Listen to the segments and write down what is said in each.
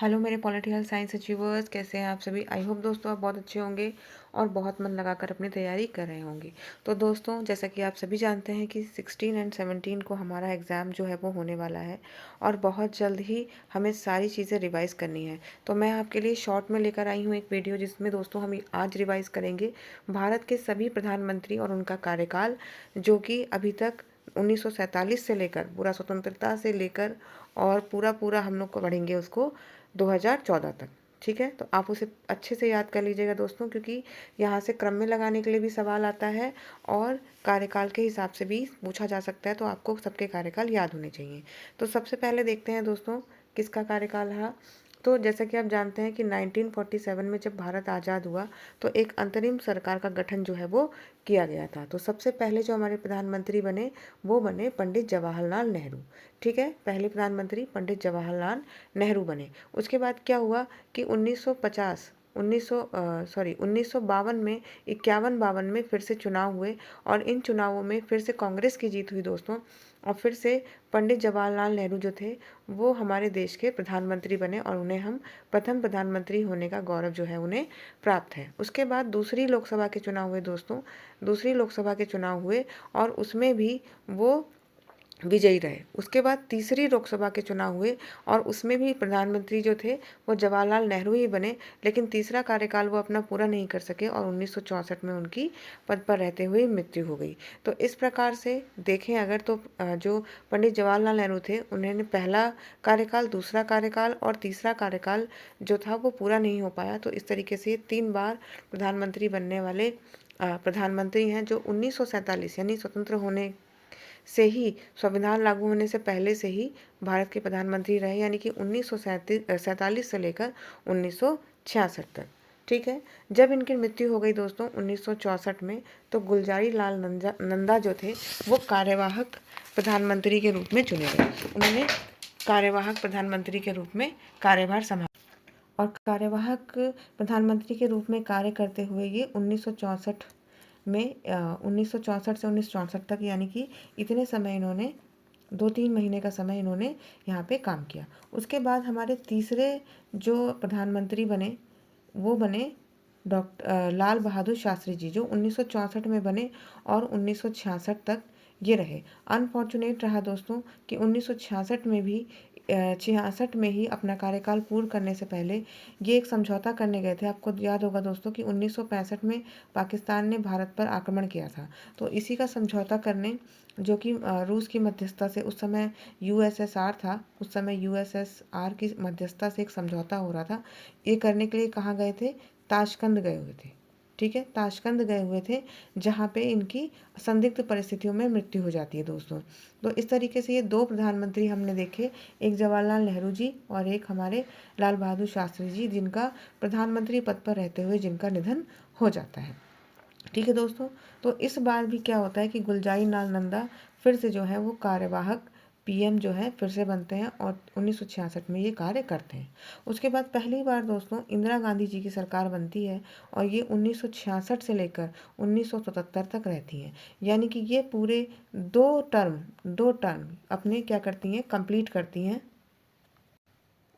Hello मेरे political science achievers, कैसे हैं आप सभी। आई होप दोस्तों आप बहुत अच्छे होंगे और बहुत मन लगाकर अपनी तैयारी कर रहे होंगे। तो दोस्तों, जैसा कि आप सभी जानते हैं कि 16 एंड 17 को हमारा एग्ज़ाम जो है वो होने वाला है और बहुत जल्द ही हमें सारी चीज़ें रिवाइज़ करनी है। तो मैं आपके लिए शॉर्ट में लेकर आई हूँ एक वीडियो, जिसमें दोस्तों हम आज रिवाइज़ करेंगे भारत के सभी प्रधानमंत्री और उनका कार्यकाल, जो कि अभी तक 1947 से लेकर पूरा स्वतंत्रता से लेकर और पूरा पूरा हम लोग को पढ़ेंगे उसको 2014 तक। ठीक है, तो आप उसे अच्छे से याद कर लीजिएगा दोस्तों, क्योंकि यहाँ से क्रम में लगाने के लिए भी सवाल आता है और कार्यकाल के हिसाब से भी पूछा जा सकता है। तो आपको सबके कार्यकाल याद होने चाहिए। तो सबसे पहले देखते हैं दोस्तों किसका कार्यकाल रहा। तो जैसा कि आप जानते हैं कि 1947 में जब भारत आज़ाद हुआ तो एक अंतरिम सरकार का गठन जो है वो किया गया था। तो सबसे पहले जो हमारे प्रधानमंत्री बने वो बने पंडित जवाहरलाल नेहरू। ठीक है, पहले प्रधानमंत्री पंडित जवाहरलाल नेहरू बने। उसके बाद क्या हुआ कि 1952 में 51-52 में फिर से चुनाव हुए और इन चुनावों में फिर से कांग्रेस की जीत हुई दोस्तों। और फिर से पंडित जवाहरलाल नेहरू जो थे वो हमारे देश के प्रधानमंत्री बने और उन्हें हम प्रथम प्रधानमंत्री होने का गौरव जो है उन्हें प्राप्त है। उसके बाद दूसरी लोकसभा के चुनाव हुए दोस्तों, दूसरी लोकसभा के चुनाव हुए और उसमें भी वो विजयी रहे। उसके बाद तीसरी लोकसभा के चुनाव हुए और उसमें भी प्रधानमंत्री जो थे वो जवाहरलाल नेहरू ही बने, लेकिन तीसरा कार्यकाल वो अपना पूरा नहीं कर सके और 1964 में उनकी पद पर रहते हुए मृत्यु हो गई। तो इस प्रकार से देखें अगर तो जो पंडित जवाहरलाल नेहरू थे उन्होंने पहला कार्यकाल, दूसरा कार्यकाल और तीसरा कार्यकाल जो था वो पूरा नहीं हो पाया। तो इस तरीके से 3 बार प्रधानमंत्री बनने वाले प्रधानमंत्री हैं, जो 1947 यानी स्वतंत्र होने से ही, संविधान लागू होने से पहले से ही भारत के प्रधानमंत्री रहे, यानी कि 1947 से लेकर 1966 तक। ठीक है, जब इनकी मृत्यु हो गई दोस्तों 1964 में, तो गुलजारी लाल नंदा जो थे वो कार्यवाहक प्रधानमंत्री के रूप में चुने गए। उन्होंने कार्यवाहक प्रधानमंत्री के रूप में कार्यभार संभाला और कार्यवाहक प्रधानमंत्री के रूप में कार्य करते हुए ये 1964 में 1964 से 1964 तक, यानी कि इतने समय इन्होंने 2-3 महीने का समय इन्होंने यहाँ पे काम किया। उसके बाद हमारे तीसरे जो प्रधानमंत्री बने वो बने लाल बहादुर शास्त्री जी, जो 1964 में बने और 1966 तक ये रहे। अनफॉर्चुनेट रहा दोस्तों कि 1966 में भी 66 में ही अपना कार्यकाल पूर्ण करने से पहले ये एक समझौता करने गए थे। आपको याद होगा दोस्तों कि 1965 में पाकिस्तान ने भारत पर आक्रमण किया था। तो इसी का समझौता करने, जो कि रूस की मध्यस्थता से, उस समय यूएसएसआर था, उस समय यूएसएसआर की मध्यस्थता से एक समझौता हो रहा था। ये करने के लिए कहाँ गए थे? ताशकंद गए हुए थे। ठीक है, ताशकंद गए हुए थे, जहाँ पे इनकी संदिग्ध परिस्थितियों में मृत्यु हो जाती है दोस्तों। तो इस तरीके से ये 2 प्रधानमंत्री हमने देखे, एक जवाहरलाल नेहरू जी और एक हमारे लाल बहादुर शास्त्री जी, जिनका प्रधानमंत्री पद पर रहते हुए जिनका निधन हो जाता है। ठीक है दोस्तों, तो इस बार भी क्या होता है कि गुलजारी लाल नंदा फिर से जो है वो कार्यवाहक पीएम जो है फिर से बनते हैं और 1966 में ये कार्य करते हैं। उसके बाद पहली बार दोस्तों इंदिरा गांधी जी की सरकार बनती है और ये 1966 से लेकर 1977 तक रहती हैं, यानी कि ये पूरे 2 टर्म अपने क्या करती हैं, कंप्लीट करती हैं।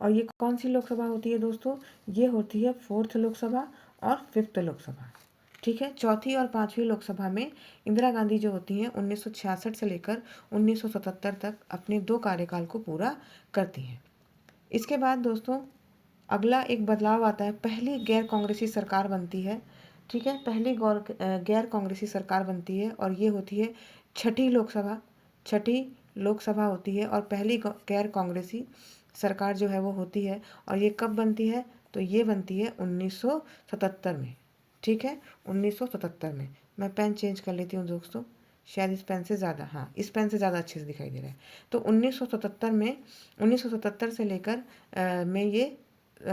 और ये कौन सी लोकसभा होती है दोस्तों? ये होती है 4th लोकसभा और 5th लोकसभा। ठीक है, चौथी और 5वीं लोकसभा में इंदिरा गांधी जो होती हैं 1966 से लेकर 1977 तक अपने 2 कार्यकाल को पूरा करती हैं। इसके बाद दोस्तों अगला एक बदलाव आता है, पहली गैर कांग्रेसी सरकार बनती है। ठीक है, पहली गैर कांग्रेसी सरकार बनती है और ये होती है छठी लोकसभा होती है और पहली गैर कांग्रेसी सरकार जो है वो होती है। और ये कब बनती है? तो ये बनती है 1977 में। ठीक है, 1977 में। मैं पेन चेंज कर लेती हूँ दोस्तों, शायद इस पेन से ज़्यादा, हाँ इस पेन से ज़्यादा अच्छे से दिखाई दे रहा है। तो 1977 में, 1977 से लेकर में ये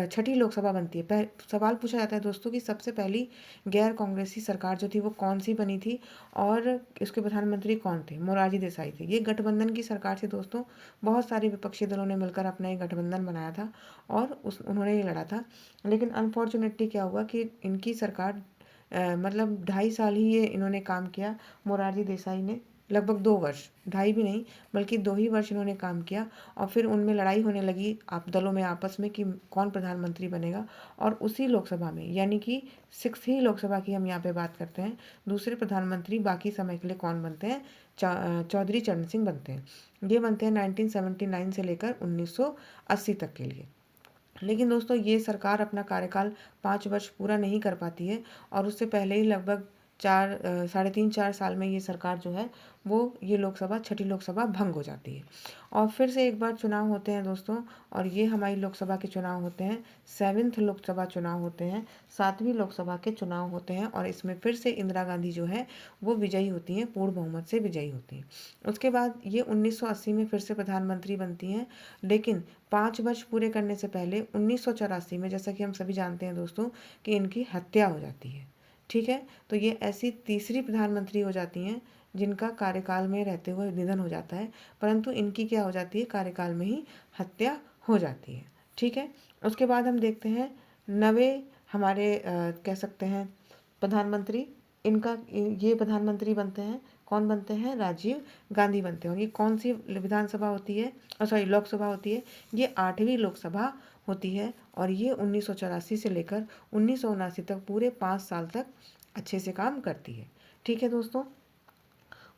छठी लोकसभा बनती है। सवाल पूछा जाता है दोस्तों कि सबसे पहली गैर कांग्रेसी सरकार जो थी वो कौन सी बनी थी और इसके प्रधानमंत्री कौन थे? मोरारजी देसाई थे। ये गठबंधन की सरकार थी दोस्तों, बहुत सारे विपक्षी दलों ने मिलकर अपना एक गठबंधन बनाया था और उन्होंने ये लड़ा था। लेकिन अनफॉर्चुनेटली क्या हुआ कि इनकी सरकार मतलब 2.5 साल ही ये इन्होंने काम किया, मोरारजी देसाई ने। लगभग 2 वर्ष, ढाई भी नहीं बल्कि 2 ही वर्ष इन्होंने काम किया और फिर उनमें लड़ाई होने लगी आप दलों में आपस में कि कौन प्रधानमंत्री बनेगा। और उसी लोकसभा में, यानी कि 6वीं लोकसभा की हम यहाँ पे बात करते हैं, दूसरे प्रधानमंत्री बाकी समय के लिए कौन बनते हैं? चौधरी चरण सिंह बनते हैं। ये बनते हैं 1979 से लेकर 1980 तक के लिए। लेकिन दोस्तों ये सरकार अपना कार्यकाल 5 वर्ष पूरा नहीं कर पाती है और उससे पहले ही लगभग 3.5-4 साल में ये सरकार जो है वो ये लोकसभा, छठी लोकसभा भंग हो जाती है और फिर से एक बार चुनाव होते हैं दोस्तों। और ये हमारी लोकसभा के चुनाव होते हैं, 7th लोकसभा चुनाव होते हैं, 7वीं लोकसभा के चुनाव होते हैं और इसमें फिर से इंदिरा गांधी जो है वो विजयी होती हैं, पूर्ण बहुमत से विजयी होती हैं। उसके बाद ये 1980 में फिर से प्रधानमंत्री बनती हैं, लेकिन 5 वर्ष पूरे करने से पहले 1984 में, जैसा कि हम सभी जानते हैं दोस्तों, कि इनकी हत्या हो जाती है। ठीक है, तो ये ऐसी तीसरी प्रधानमंत्री हो जाती हैं जिनका कार्यकाल में रहते हुए निधन हो जाता है, परंतु इनकी क्या हो जाती है? कार्यकाल में ही हत्या हो जाती है। ठीक है, उसके बाद हम देखते हैं नवे हमारे कह सकते हैं प्रधानमंत्री। इनका ये प्रधानमंत्री बनते हैं, कौन बनते हैं? राजीव गांधी बनते हैं। और ये कौन सी विधानसभा होती है, सॉरी लोकसभा होती है? ये 8वीं लोकसभा होती है और ये 1984 से लेकर 1979 तक पूरे 5 साल तक अच्छे से काम करती है। ठीक है दोस्तों,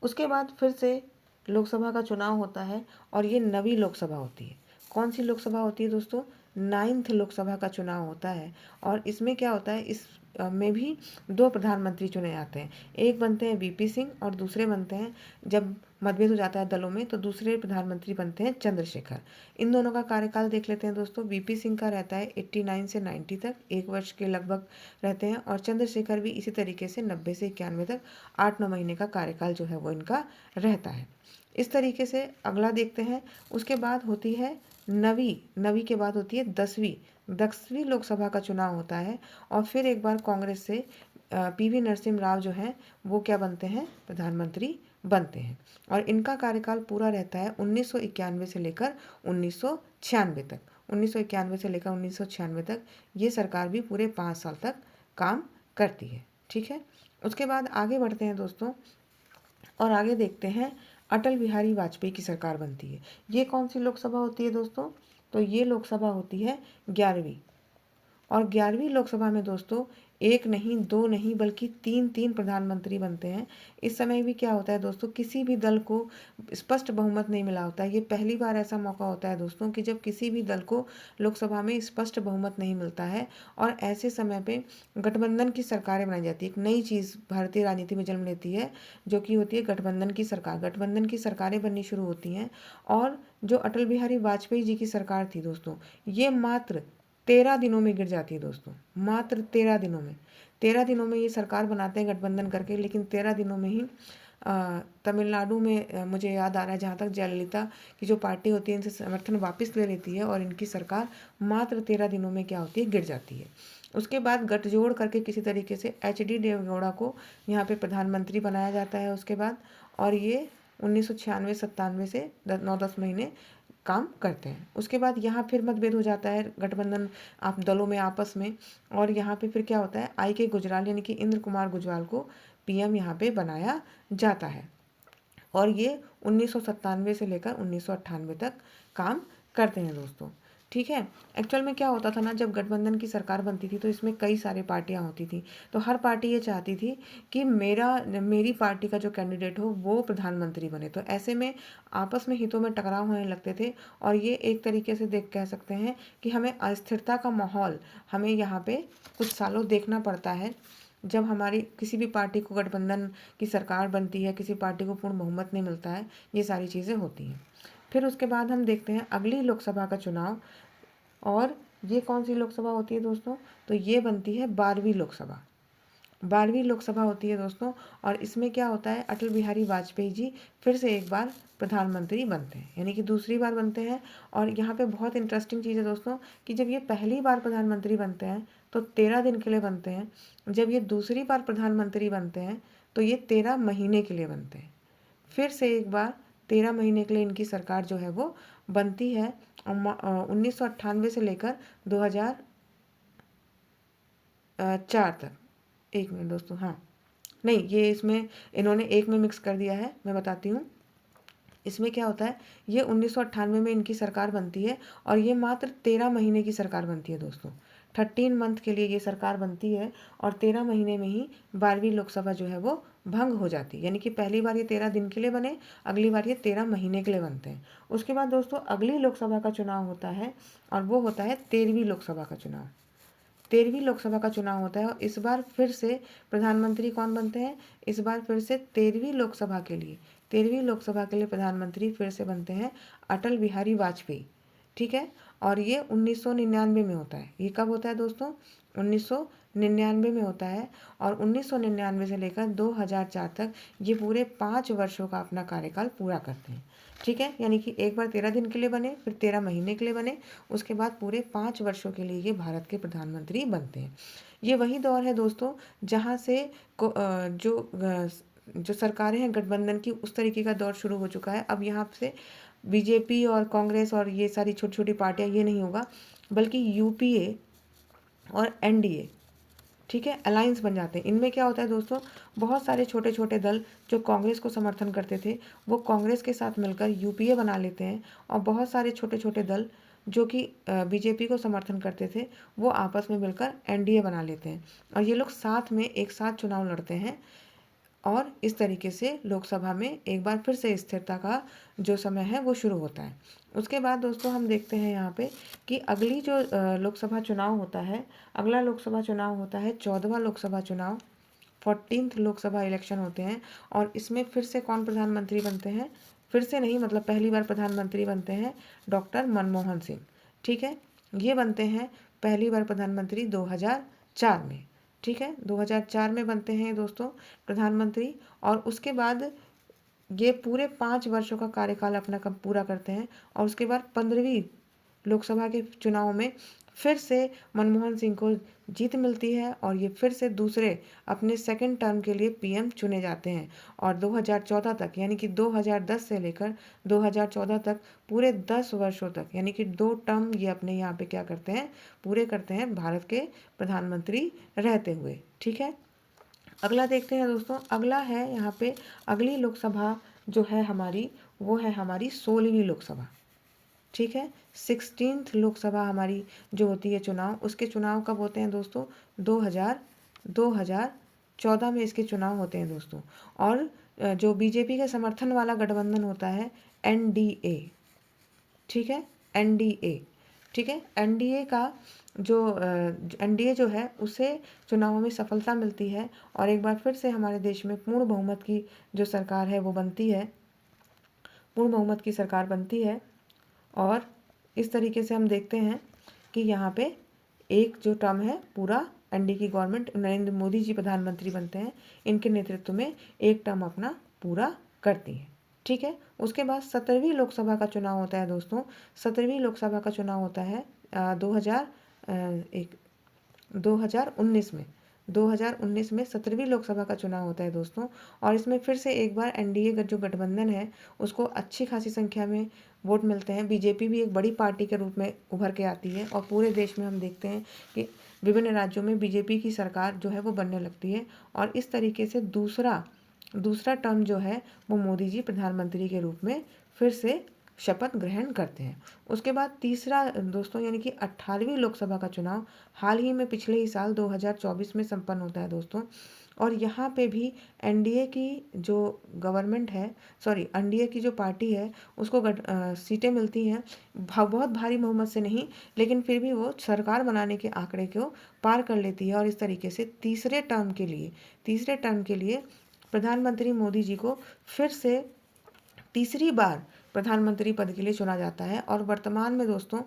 उसके बाद फिर से लोकसभा का चुनाव होता है और ये नवी लोकसभा होती है। कौन सी लोकसभा होती है दोस्तों? 9th लोकसभा का चुनाव होता है और इसमें क्या होता है? इस में भी 2 प्रधानमंत्री चुने जाते हैं। एक बनते हैं वीपी सिंह और दूसरे बनते हैं, जब मतभेद हो जाता है दलों में, तो दूसरे प्रधानमंत्री बनते हैं चंद्रशेखर। इन दोनों का कार्यकाल देख लेते हैं दोस्तों। वीपी सिंह का रहता है 89 से 90 तक, 1 वर्ष के लगभग रहते हैं और चंद्रशेखर भी इसी तरीके से 90 से 91 तक 8-9 महीने का कार्यकाल जो है वो इनका रहता है। इस तरीके से अगला देखते हैं। उसके बाद होती है नवी के बाद होती है 10वीं लोकसभा का चुनाव होता है और फिर एक बार कांग्रेस से पीवी नरसिम्हा राव जो हैं वो क्या बनते हैं? प्रधानमंत्री बनते हैं और इनका कार्यकाल पूरा रहता है 1991 से लेकर 1996 तक। 1991 से लेकर 1996 तक ये सरकार भी पूरे 5 साल तक काम करती है। ठीक है, उसके बाद आगे बढ़ते हैं दोस्तों और आगे देखते हैं अटल बिहारी वाजपेयी की सरकार बनती है। ये कौन सी लोकसभा होती है दोस्तों? तो ये लोकसभा होती है 11वीं। और 11वीं लोकसभा में दोस्तों एक नहीं, दो नहीं, बल्कि 3 प्रधानमंत्री बनते हैं। इस समय भी क्या होता है दोस्तों? किसी भी दल को स्पष्ट बहुमत नहीं मिला होता है। ये पहली बार ऐसा मौका होता है दोस्तों कि जब किसी भी दल को लोकसभा में स्पष्ट बहुमत नहीं मिलता है और ऐसे समय पे गठबंधन की सरकारें बनाई जाती है। एक नई चीज़ भारतीय राजनीति में जन्म लेती है जो कि होती है गठबंधन की सरकार। गठबंधन की सरकारें बननी शुरू होती हैं और जो अटल बिहारी वाजपेयी जी की सरकार थी दोस्तों, ये मात्र 13 दिनों में गिर जाती है दोस्तों। मात्र 13 दिनों में, 13 दिनों में ये सरकार बनाते हैं गठबंधन करके, लेकिन 13 दिनों में ही तमिलनाडु में मुझे याद आ रहा है जहाँ तक, जयललिता की जो पार्टी होती है इनसे समर्थन वापस ले लेती है और इनकी सरकार मात्र 13 दिनों में क्या होती है? गिर जाती है। उसके बाद गठजोड़ करके किसी तरीके से HD देवेगौड़ा को यहाँ पे प्रधानमंत्री बनाया जाता है उसके बाद, और ये 1996-97 से 9-10 महीने काम करते हैं। उसके बाद यहाँ फिर मतभेद हो जाता है गठबंधन आप दलों में आपस में, और यहाँ पे फिर क्या होता है? IK गुजराल यानी कि इंद्र कुमार गुजराल को PM यहाँ पे बनाया जाता है और ये 1997 से लेकर 1998 तक काम करते हैं दोस्तों। ठीक है, एक्चुअल में क्या होता था ना, जब गठबंधन की सरकार बनती थी तो इसमें कई सारी पार्टियां होती थी, तो हर पार्टी ये चाहती थी कि मेरी पार्टी का जो कैंडिडेट हो वो प्रधानमंत्री बने। तो ऐसे में आपस में हितों में टकराव होने लगते थे और ये एक तरीके से कह सकते हैं कि हमें अस्थिरता का माहौल हमें यहाँ पे कुछ सालों देखना पड़ता है। जब हमारी किसी भी पार्टी को गठबंधन की सरकार बनती है, किसी पार्टी को पूर्ण बहुमत नहीं मिलता है, ये सारी चीज़ें होती हैं। फिर उसके बाद हम देखते हैं अगली लोकसभा का चुनाव, और ये कौन सी लोकसभा होती है दोस्तों? तो ये बनती है 12वीं लोकसभा। 12वीं लोकसभा होती है दोस्तों और इसमें क्या होता है? अटल बिहारी वाजपेयी जी फिर से एक बार प्रधानमंत्री बनते हैं, यानी कि दूसरी बार बनते हैं। और यहाँ पे बहुत इंटरेस्टिंग चीज़ है दोस्तों कि जब ये पहली बार प्रधानमंत्री बनते हैं तो 13 दिन के लिए बनते हैं। जब ये दूसरी बार प्रधानमंत्री बनते हैं तो ये 13 महीने के लिए बनते हैं। फिर से एक बार 13 महीने के लिए इनकी सरकार जो है वो बनती है 1998 से लेकर 2004 तक। एक मिनट दोस्तों, हाँ, नहीं, ये इसमें इन्होंने एक में मिक्स कर दिया है, मैं बताती हूँ। इसमें क्या होता है, ये 1998 में इनकी सरकार बनती है और ये मात्र 13 महीने की सरकार बनती है दोस्तों। 13 मंथ के लिए ये सरकार बनती है और 13 महीने में ही 12वीं लोकसभा जो है वो भंग हो जाती है। यानी कि पहली बार ये 13 दिन के लिए बने, अगली बार ये 13 महीने के लिए बनते हैं। उसके बाद दोस्तों अगली लोकसभा का चुनाव होता है और वो होता है 13वीं लोकसभा का चुनाव। 13वीं लोकसभा का चुनाव होता है और इस बार फिर से प्रधानमंत्री कौन बनते हैं, इस बार फिर से 13वीं लोकसभा के लिए 13वीं लोकसभा के लिए प्रधानमंत्री फिर से बनते हैं अटल बिहारी वाजपेयी। ठीक है, और ये 1999 में होता है। ये कब होता है दोस्तों, 1999 में होता है और 1999 से लेकर 2004 तक ये पूरे 5 वर्षों का अपना कार्यकाल पूरा करते हैं। ठीक है, यानी कि एक बार 13 दिन के लिए बने, फिर 13 महीने के लिए बने, उसके बाद पूरे 5 वर्षों के लिए ये भारत के प्रधानमंत्री बनते हैं। ये वही दौर है दोस्तों जहाँ से जो सरकारें हैं गठबंधन की, उस तरीके का दौर शुरू हो चुका है। अब यहाँ से बीजेपी और कांग्रेस और ये सारी छोटी छोटी पार्टियाँ, ये नहीं होगा, बल्कि यूपीए और एनडीए, ठीक है, अलायंस बन जाते हैं। इनमें क्या होता है दोस्तों, बहुत सारे छोटे छोटे दल जो कांग्रेस को समर्थन करते थे वो कांग्रेस के साथ मिलकर यूपीए बना लेते हैं और बहुत सारे छोटे छोटे दल जो कि बीजेपी को समर्थन करते थे वो आपस में मिलकर एनडीए बना लेते हैं और ये लोग साथ में एक साथ चुनाव लड़ते हैं और इस तरीके से लोकसभा में एक बार फिर से स्थिरता का जो समय है वो शुरू होता है। उसके बाद दोस्तों हम देखते हैं यहाँ पे कि अगली जो लोकसभा चुनाव होता है, अगला लोकसभा चुनाव होता है 14वां लोकसभा चुनाव, 14th लोकसभा इलेक्शन होते हैं और इसमें फिर से कौन प्रधानमंत्री बनते हैं, फिर से नहीं मतलब पहली बार प्रधानमंत्री बनते हैं डॉक्टर मनमोहन सिंह। ठीक है, ये बनते हैं पहली बार प्रधानमंत्री 2004 में। ठीक है, 2004 में बनते हैं दोस्तों प्रधानमंत्री और उसके बाद ये पूरे 5 वर्षों का कार्यकाल अपना कब पूरा करते हैं और उसके बाद 15वीं लोकसभा के चुनाव में फिर से मनमोहन सिंह को जीत मिलती है और ये फिर से दूसरे अपने सेकंड टर्म के लिए पीएम चुने जाते हैं और 2014 तक, यानी कि 2010 से लेकर 2014 तक पूरे 10 वर्षों तक, यानी कि 2 टर्म ये अपने यहाँ पे क्या करते हैं, पूरे करते हैं भारत के प्रधानमंत्री रहते हुए। ठीक है, अगला देखते हैं दोस्तों, अगला है यहाँ पे अगली लोकसभा जो है हमारी, वो है हमारी 16वीं लोकसभा। ठीक है, 16th लोकसभा हमारी जो होती है चुनाव, उसके चुनाव कब होते हैं दोस्तों, 2014 में इसके चुनाव होते हैं दोस्तों। और जो बीजेपी का समर्थन वाला गठबंधन होता है एनडीए, ठीक है, एनडीए, ठीक है, एनडीए का जो एनडीए जो है उसे चुनावों में सफलता मिलती है और एक बार फिर से हमारे देश में पूर्ण बहुमत की जो सरकार है वो बनती है, पूर्ण बहुमत की सरकार बनती है। और इस तरीके से हम देखते हैं कि यहाँ पे एक जो टर्म है पूरा एनडीए की गवर्नमेंट, नरेंद्र मोदी जी प्रधानमंत्री बनते हैं, इनके नेतृत्व में एक टर्म अपना पूरा करती है। ठीक है, उसके बाद 17वीं लोकसभा का चुनाव होता है दोस्तों। 17वीं लोकसभा का चुनाव होता है 2019 में। 2019 में 17वीं लोकसभा का चुनाव होता है दोस्तों और इसमें फिर से एक बार एनडीए का जो गठबंधन है उसको अच्छी खासी संख्या में वोट मिलते हैं। बीजेपी भी एक बड़ी पार्टी के रूप में उभर के आती है और पूरे देश में हम देखते हैं कि विभिन्न राज्यों में बीजेपी की सरकार जो है वो बनने लगती है और इस तरीके से दूसरा टर्म जो है वो मोदी जी प्रधानमंत्री के रूप में फिर से शपथ ग्रहण करते हैं। उसके बाद तीसरा दोस्तों यानी कि 18वीं लोकसभा का चुनाव हाल ही में पिछले ही साल 2024 में संपन्न होता है दोस्तों और यहाँ पे भी एनडीए की जो गवर्नमेंट है, सॉरी एनडीए की जो पार्टी है उसको सीटें मिलती हैं, बहुत भारी बहुमत से नहीं, लेकिन फिर भी वो सरकार बनाने के आंकड़े को पार कर लेती है और इस तरीके से तीसरे टर्म के लिए प्रधानमंत्री मोदी जी को फिर से तीसरी बार प्रधानमंत्री पद के लिए चुना जाता है। और वर्तमान में दोस्तों,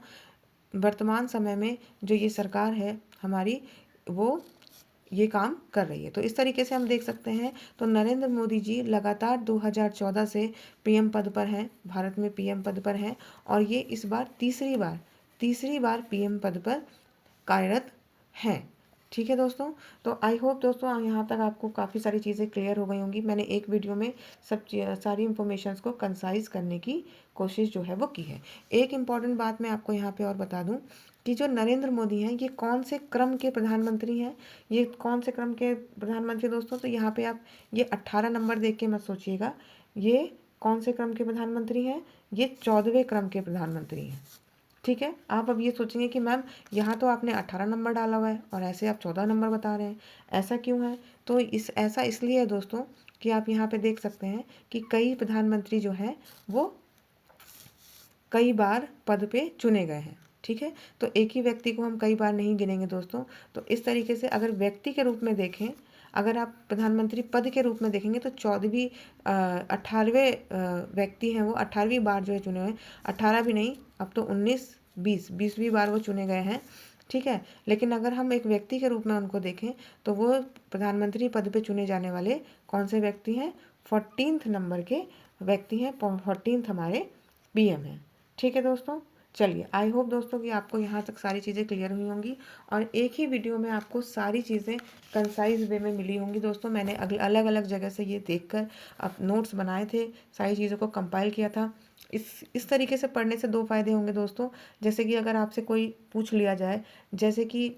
वर्तमान समय में जो ये सरकार है हमारी वो ये काम कर रही है। तो इस तरीके से हम देख सकते हैं तो नरेंद्र मोदी जी लगातार 2014 से पीएम पद पर हैं, भारत में पीएम पद पर हैं और ये इस बार तीसरी बार पीएम पद पर कार्यरत हैं। ठीक है दोस्तों, तो आई होप दोस्तों यहाँ तक आपको काफ़ी सारी चीज़ें क्लियर हो गई होंगी। मैंने एक वीडियो में सारी इन्फॉर्मेशंस को कंसाइज करने की कोशिश जो है वो की है। एक इम्पॉर्टेंट बात मैं आपको यहाँ पे और बता दूँ कि जो नरेंद्र मोदी हैं ये कौन से क्रम के प्रधानमंत्री हैं। ये कौन से क्रम के प्रधानमंत्री दोस्तों, तो यहाँ पे आप ये 18 नंबर देख के मत सोचिएगा, ये कौन से क्रम के प्रधानमंत्री हैं, ये 14वें क्रम के प्रधानमंत्री हैं। ठीक है, आप अब ये सोचेंगे कि मैम यहाँ तो आपने 18 नंबर डाला हुआ है और ऐसे आप 14 नंबर बता रहे हैं, ऐसा क्यों है। तो ऐसा इसलिए है दोस्तों कि आप यहाँ पे देख सकते हैं कि कई प्रधानमंत्री जो हैं वो कई बार पद पे चुने गए हैं। ठीक है, तो एक ही व्यक्ति को हम कई बार नहीं गिनेंगे दोस्तों। तो इस तरीके से अगर व्यक्ति के रूप में देखें, अगर आप प्रधानमंत्री पद के रूप में देखेंगे तो 18वें व्यक्ति हैं वो 18वीं बार जो है चुने हुए हैं। 18 भी नहीं, अब तो 20वीं बार वो चुने गए हैं। ठीक है, लेकिन अगर हम एक व्यक्ति के रूप में उनको देखें तो वो प्रधानमंत्री पद पे चुने जाने वाले कौन से व्यक्ति हैं, 14th नंबर के व्यक्ति हैं, 14th हमारे पीएम हैं। ठीक है दोस्तों, चलिए आई होप दोस्तों कि आपको यहाँ तक सारी चीज़ें क्लियर हुई होंगी और एक ही वीडियो में आपको सारी चीज़ें कंसाइज वे में मिली होंगी दोस्तों। मैंने अलग अलग जगह से ये देखकर अब नोट्स बनाए थे, सारी चीज़ों को कंपाइल किया था। इस तरीके से पढ़ने से दो फायदे होंगे दोस्तों। जैसे कि अगर आपसे कोई पूछ लिया जाए, जैसे कि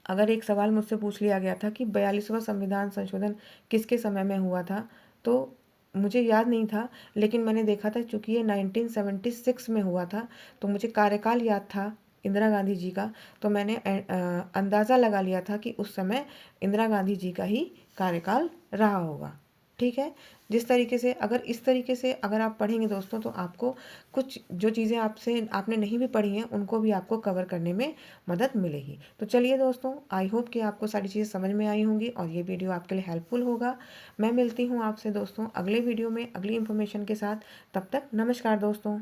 अगर एक सवाल मुझसे पूछ लिया गया था कि 42वां संविधान संशोधन किसके समय में हुआ था, तो मुझे याद नहीं था, लेकिन मैंने देखा था चूँकि ये 1976 में हुआ था, तो मुझे कार्यकाल याद था इंदिरा गांधी जी का। तो मैंने अंदाज़ा लगा लिया था कि उस समय इंदिरा गांधी जी का ही कार्यकाल रहा होगा। ठीक है, इस तरीके से अगर आप पढ़ेंगे दोस्तों तो आपको कुछ जो चीज़ें आपने नहीं भी पढ़ी हैं उनको भी आपको कवर करने में मदद मिलेगी। तो चलिए दोस्तों, आई होप कि आपको सारी चीज़ें समझ में आई होंगी और ये वीडियो आपके लिए हेल्पफुल होगा। मैं मिलती हूँ आपसे दोस्तों अगले वीडियो में अगली इन्फॉर्मेशन के साथ। तब तक नमस्कार दोस्तों।